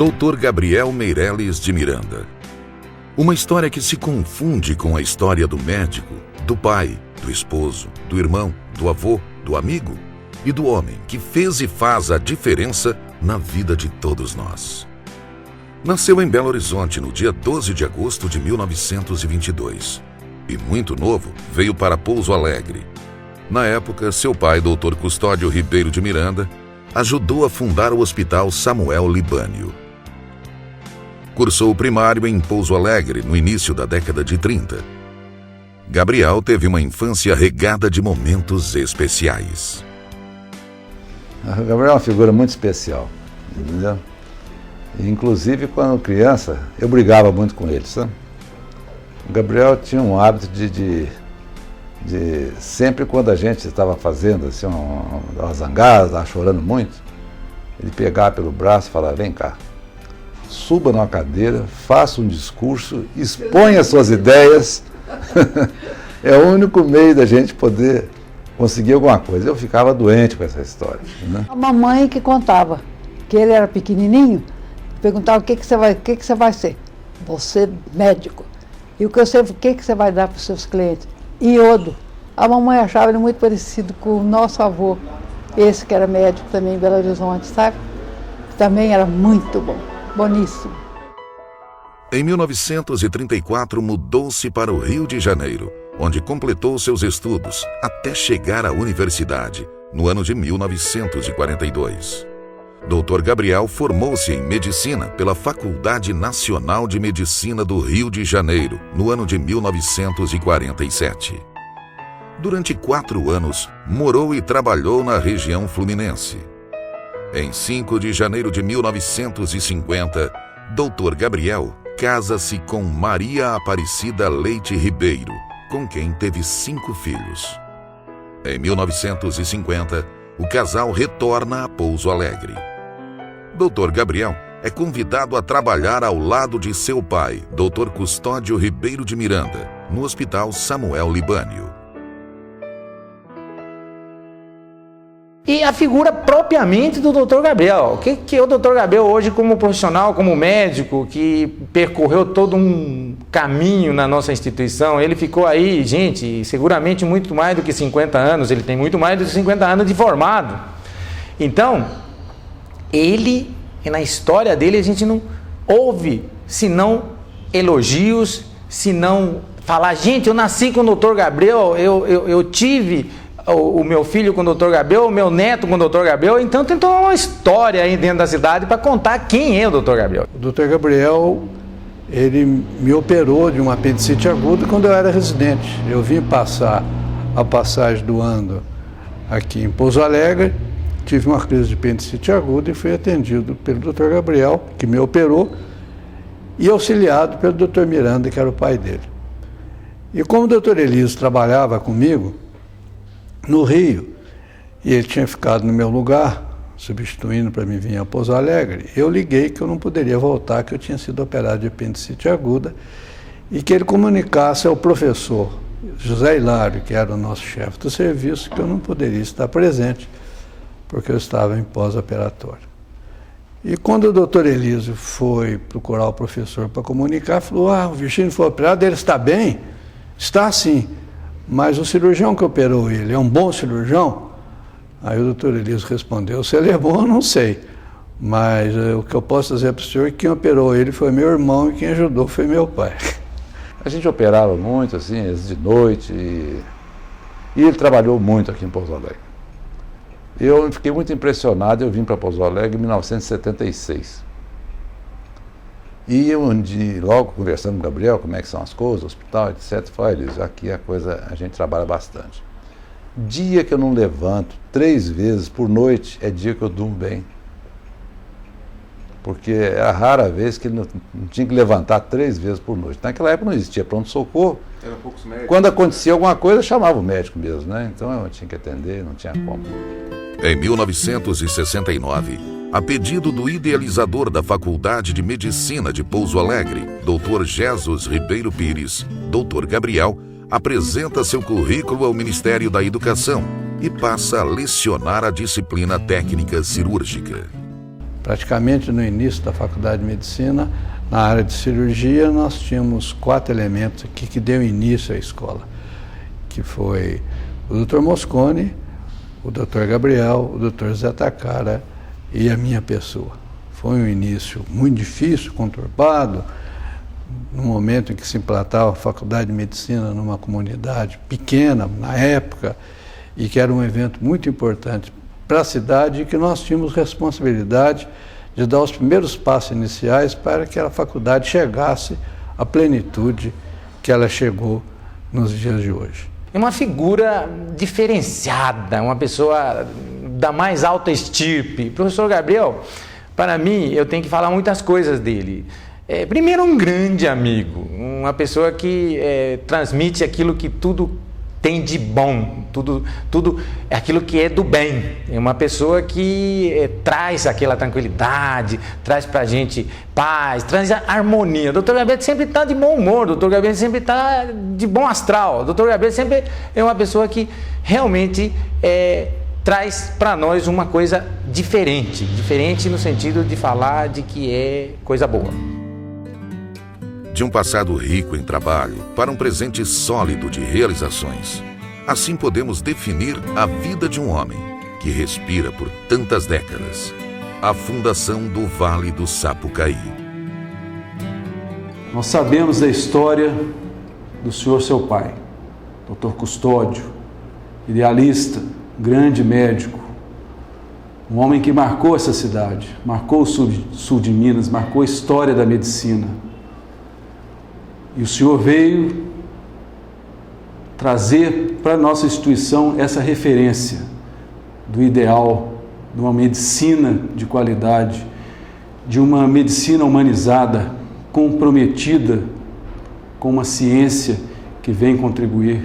Dr. Gabriel Meireles de Miranda. Uma história que se confunde com a história do médico, do pai, do esposo, do irmão, do avô, do amigo e do homem que fez e faz a diferença na vida de todos nós. Nasceu em Belo Horizonte no dia 12 de agosto de 1922 e, muito novo, veio para Pouso Alegre. Na época, seu pai, Dr. Custódio Ribeiro de Miranda, ajudou a fundar o Hospital Samuel Libânio. Cursou o primário em Pouso Alegre no início da década de 30. Gabriel teve uma infância regada de momentos especiais. O Gabriel é uma figura muito especial, entendeu? Inclusive, quando criança, eu brigava muito com ele, sabe? O Gabriel tinha um hábito de sempre quando a gente estava fazendo assim, uma zangada, estava chorando muito, ele pegava pelo braço e falava: vem cá, suba numa cadeira, faça um discurso, exponha suas ideias. É o único meio da gente poder conseguir alguma coisa. Eu ficava doente com essa história, né? A mamãe que contava que ele era pequenininho, perguntava: o que você vai ser? Você médico. E o que você vai dar para os seus clientes? Iodo. A mamãe achava ele muito parecido com o nosso avô, esse que era médico também em Belo Horizonte, sabe? Também era muito bom, boníssimo. Em 1934, mudou-se para o Rio de Janeiro, onde completou seus estudos até chegar à universidade, no ano de 1942. Dr. Gabriel formou-se em medicina pela Faculdade Nacional de Medicina do Rio de Janeiro, no ano de 1947. Durante 4 anos, morou e trabalhou na região fluminense. Em 5 de janeiro de 1950, Dr. Gabriel casa-se com Maria Aparecida Leite Ribeiro, com quem teve 5 filhos. Em 1950, o casal retorna a Pouso Alegre. Dr. Gabriel é convidado a trabalhar ao lado de seu pai, Dr. Custódio Ribeiro de Miranda, no Hospital Samuel Libânio. E a figura propriamente do Dr. Gabriel. O que é o Dr. Gabriel hoje como profissional, como médico, que percorreu todo um caminho na nossa instituição? Ele ficou aí, gente, seguramente muito mais do que 50 anos, ele tem muito mais do que 50 anos de formado. Então, ele, na história dele, a gente não ouve, senão elogios, senão falar: gente, eu nasci com o Dr. Gabriel, eu tive o meu filho com o Dr. Gabriel, o meu neto com o Dr. Gabriel. Então tem toda uma história aí dentro da cidade para contar quem é o Dr. Gabriel. O Dr. Gabriel, ele me operou de uma apendicite aguda quando eu era residente. Eu vim passar a passagem do ano aqui em Pouso Alegre, tive uma crise de apendicite aguda e fui atendido pelo Dr. Gabriel, que me operou, e auxiliado pelo Dr. Miranda, que era o pai dele. E como o Dr. Eliso trabalhava comigo no Rio, e ele tinha ficado no meu lugar, substituindo para mim vir a Pouso Alegre, eu liguei que eu não poderia voltar, que eu tinha sido operado de apendicite aguda, e que ele comunicasse ao professor José Hilário, que era o nosso chefe do serviço, que eu não poderia estar presente, porque eu estava em pós-operatório. E quando o doutor Eliso foi procurar o professor para comunicar, falou: o Virgínio foi operado, ele está bem? Está sim, mas o cirurgião que operou ele é um bom cirurgião? Aí o doutor Eliso respondeu: se ele é bom, eu não sei, mas o que eu posso dizer para o senhor é que quem operou ele foi meu irmão e quem ajudou foi meu pai. A gente operava muito, assim, de noite, e ele trabalhou muito aqui em Pouso Alegre. Eu fiquei muito impressionado, eu vim para Pouso Alegre em 1976. E logo conversando com o Gabriel, como é que são as coisas, hospital, etc. Falei: Eliso, aqui a gente trabalha bastante. Dia que eu não levanto 3 vezes por noite é dia que eu durmo bem. Porque é a rara vez que ele não tinha que levantar 3 vezes por noite. Naquela época não existia pronto-socorro. Eram poucos médicos. Quando acontecia alguma coisa, eu chamava o médico mesmo, né? Então eu tinha que atender, não tinha como. Em 1969, a pedido do idealizador da Faculdade de Medicina de Pouso Alegre, Dr. Jesus Ribeiro Pires, Dr. Gabriel apresenta seu currículo ao Ministério da Educação e passa a lecionar a disciplina técnica cirúrgica. Praticamente no início da Faculdade de Medicina, na área de cirurgia, nós tínhamos 4 elementos aqui que deu início à escola, que foi o Dr. Moscone, o Dr. Gabriel, o Dr. Zé Takara e a minha pessoa. Foi um início muito difícil, conturbado, no momento em que se implantava a Faculdade de Medicina numa comunidade pequena, na época, e que era um evento muito importante para a cidade e que nós tínhamos responsabilidade de dar os primeiros passos iniciais para que a faculdade chegasse à plenitude que ela chegou nos dias de hoje. É uma figura diferenciada, uma pessoa da mais alta estirpe. Professor Gabriel, para mim, eu tenho que falar muitas coisas dele. Primeiro, um grande amigo, uma pessoa que transmite aquilo que tudo tem de bom, tudo é aquilo que é do bem. É uma pessoa que traz aquela tranquilidade, traz pra gente paz, traz a harmonia. O Dr. Gabriel sempre está de bom humor, o Dr. Gabriel sempre está de bom astral. O Dr. Gabriel sempre é uma pessoa que realmente traz para nós uma coisa diferente no sentido de falar de que é coisa boa. De um passado rico em trabalho para um presente sólido de realizações. Assim podemos definir a vida de um homem que respira por tantas décadas. A fundação do Vale do Sapucaí. Nós sabemos da história do senhor seu pai, Dr. Custódio, idealista, grande médico, um homem que marcou essa cidade, marcou o sul de Minas, marcou a história da medicina. E o senhor veio trazer para a nossa instituição essa referência do ideal de uma medicina de qualidade, de uma medicina humanizada, comprometida com uma ciência que vem contribuir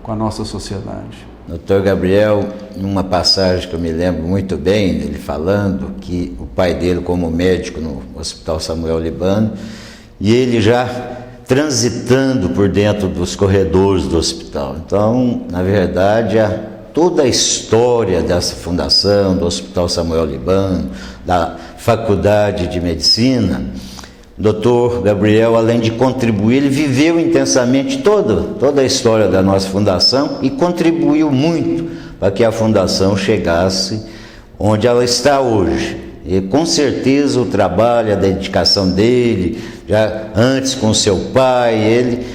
com a nossa sociedade. Dr. Gabriel, numa passagem que eu me lembro muito bem, ele falando que o pai dele como médico no Hospital Samuel Libano, e ele já transitando por dentro dos corredores do hospital. Então, na verdade, toda a história dessa fundação, do Hospital Samuel Libano, da Faculdade de Medicina, o Dr. Gabriel, além de contribuir, ele viveu intensamente toda a história da nossa fundação e contribuiu muito para que a fundação chegasse onde ela está hoje. E com certeza o trabalho, a dedicação dele, já antes com seu pai, ele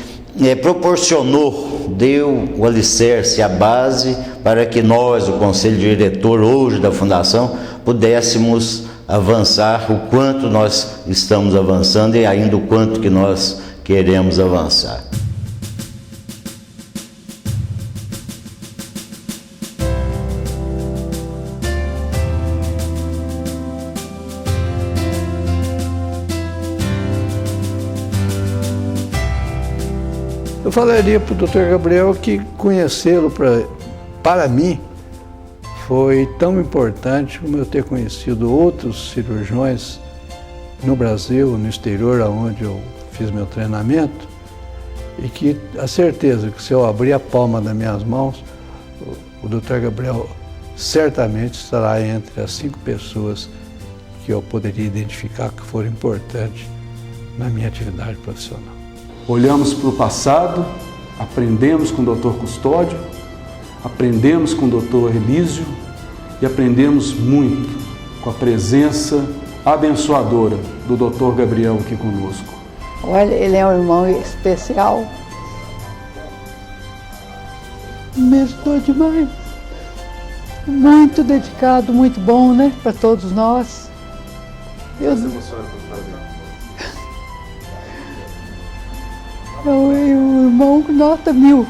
proporcionou, deu o alicerce, a base para que nós, o Conselho Diretor hoje da Fundação, pudéssemos avançar o quanto nós estamos avançando e ainda o quanto que nós queremos avançar. Eu falaria para o Dr. Gabriel que conhecê-lo para mim foi tão importante como eu ter conhecido outros cirurgiões no Brasil, no exterior, onde eu fiz meu treinamento, e que a certeza que se eu abrir a palma das minhas mãos, o Dr. Gabriel certamente estará entre as 5 pessoas que eu poderia identificar que foram importantes na minha atividade profissional. Olhamos para o passado, aprendemos com o Dr. Custódio, aprendemos com o Dr. Elísio e aprendemos muito com a presença abençoadora do Dr. Gabriel aqui conosco. Olha, ele é um irmão especial. Me ajudou demais. Muito dedicado, muito bom, né? Para todos nós. É um irmão nota 1000.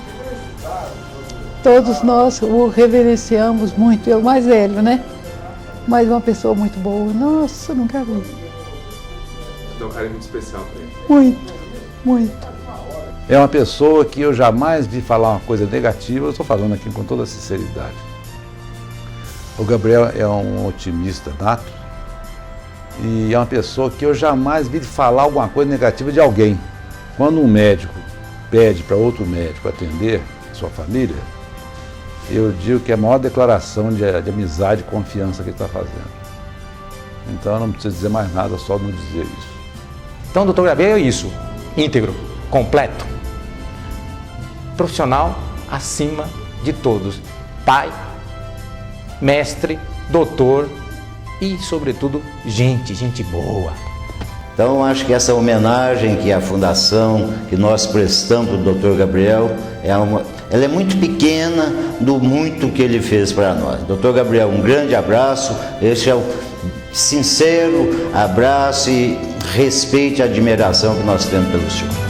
Todos nós o reverenciamos muito. É o mais velho, né? Mas uma pessoa muito boa. Nossa, não quero ir. Dá um carinho muito especial para ele. Muito, muito. É uma pessoa que eu jamais vi falar uma coisa negativa, eu estou falando aqui com toda sinceridade. O Gabriel é um otimista nato e é uma pessoa que eu jamais vi falar alguma coisa negativa de alguém. Quando um médico pede para outro médico atender sua família, eu digo que é a maior declaração de amizade e confiança que ele está fazendo. Então eu não preciso dizer mais nada, só não dizer isso. Então, doutor Gabriel é isso, íntegro, completo, profissional acima de todos, pai, mestre, doutor e, sobretudo, gente boa. Então, acho que essa homenagem que a fundação, que nós prestamos para o Dr. Gabriel, ela é muito pequena do muito que ele fez para nós. Dr. Gabriel, um grande abraço, este é o sincero abraço e respeito e admiração que nós temos pelo senhor.